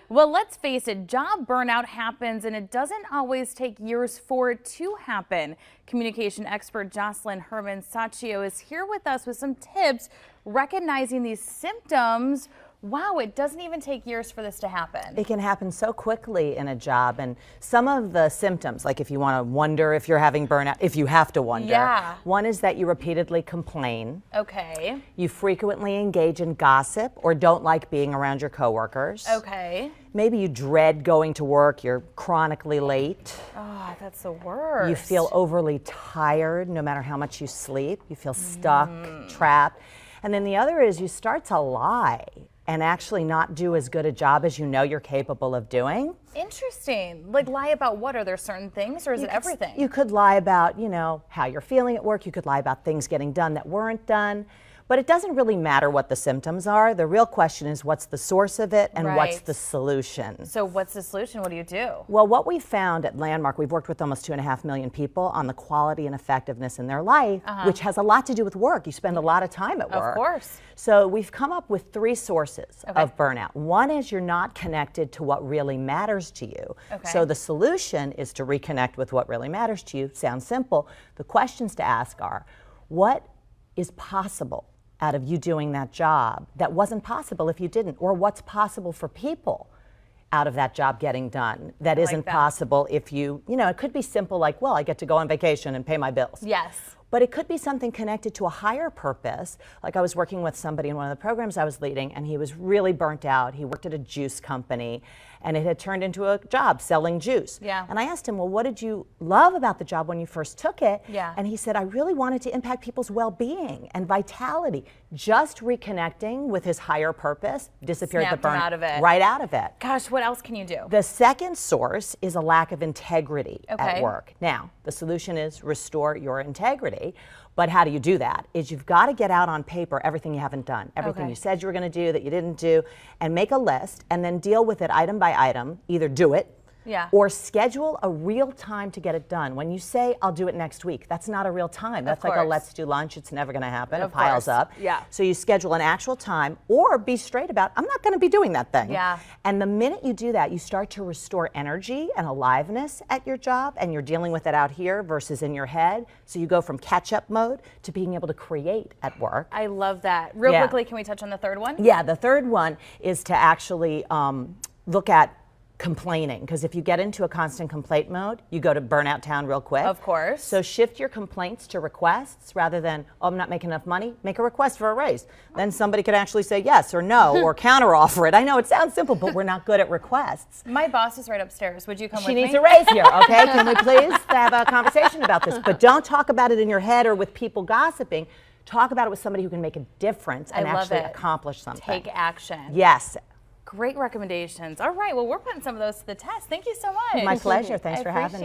Well, let's face it, job burnout happens and it doesn't always take years for it to happen. Communication expert Josselyne Herman-Saccio is here with us with some tips recognizing these symptoms. Wow, it doesn't even take years for this to happen. It can happen so quickly in a job, and some of the symptoms, like if you want to wonder if you're having burnout, if you have to wonder. Yeah. One is that you repeatedly complain. Okay. You frequently engage in gossip or don't like being around your coworkers. Okay. Maybe you dread going to work, you're chronically late. Oh, that's the worst. You feel overly tired no matter how much you sleep. You feel stuck, trapped. And then the other is you start to lie and actually not do as good a job as you know you're capable of doing. Interesting. Like lie about what? Are there certain things or is it everything? You could lie about, how you're feeling at work. You could lie about things getting done that weren't done. But it doesn't really matter what the symptoms are. The real question is what's the source of it and what's the solution. So what's the solution? What do you do? Well, what we found at Landmark, we've worked with almost 2.5 million people on the quality and effectiveness in their life, which has a lot to do with work. You spend a lot of time at work. Of course. So we've come up with 3 sources of burnout. One is you're not connected to what really matters to you. So the solution is to reconnect with what really matters to you. Sounds simple. The questions to ask are, what is possible out of you doing that job that wasn't possible if you didn't? Or what's possible for people out of that job getting done that isn't possible if you, it could be simple like, well, I get to go on vacation and pay my bills. Yes. But it could be something connected to a higher purpose. Like I was working with somebody in one of the programs I was leading, and he was really burnt out. He worked at a juice company, and it had turned into a job selling juice. Yeah. And I asked him, well, what did you love about the job when you first took it? Yeah. And he said, I really wanted to impact people's well-being and vitality. Just reconnecting with his higher purpose disappeared the burn out of it. Right out of it. Gosh, what else can you do? The second source is a lack of integrity at work. Now, the solution is restore your integrity. But how do you do that? Is you've got to get out on paper everything you haven't done, everything you said you were going to do that you didn't do, and make a list and then deal with it item by item. Either do it or schedule a real time to get it done. When you say, I'll do it next week, that's not a real time. That's like a let's do lunch. It's never going to happen. It piles up. Yeah. So you schedule an actual time or be straight about, I'm not going to be doing that thing. Yeah. And the minute you do that, you start to restore energy and aliveness at your job, and you're dealing with it out here versus in your head. So you go from catch-up mode to being able to create at work. I love that. Real quickly, can we touch on the third one? Yeah, the third one is to actually look at complaining, because if you get into a constant complaint mode, you go to burnout town real quick. Of course. So shift your complaints to requests rather than, oh, I'm not making enough money. Make a request for a raise. Then somebody could actually say yes or no or counteroffer it. I know it sounds simple, but we're not good at requests. My boss is right upstairs. Would you come with me? She needs a raise here, okay? Can we please have a conversation about this? But don't talk about it in your head or with people gossiping. Talk about it with somebody who can make a difference and actually accomplish something. Take action. Yes. Great recommendations. All right, well, we're putting some of those to the test. Thank you so much. My pleasure. Thanks for having me.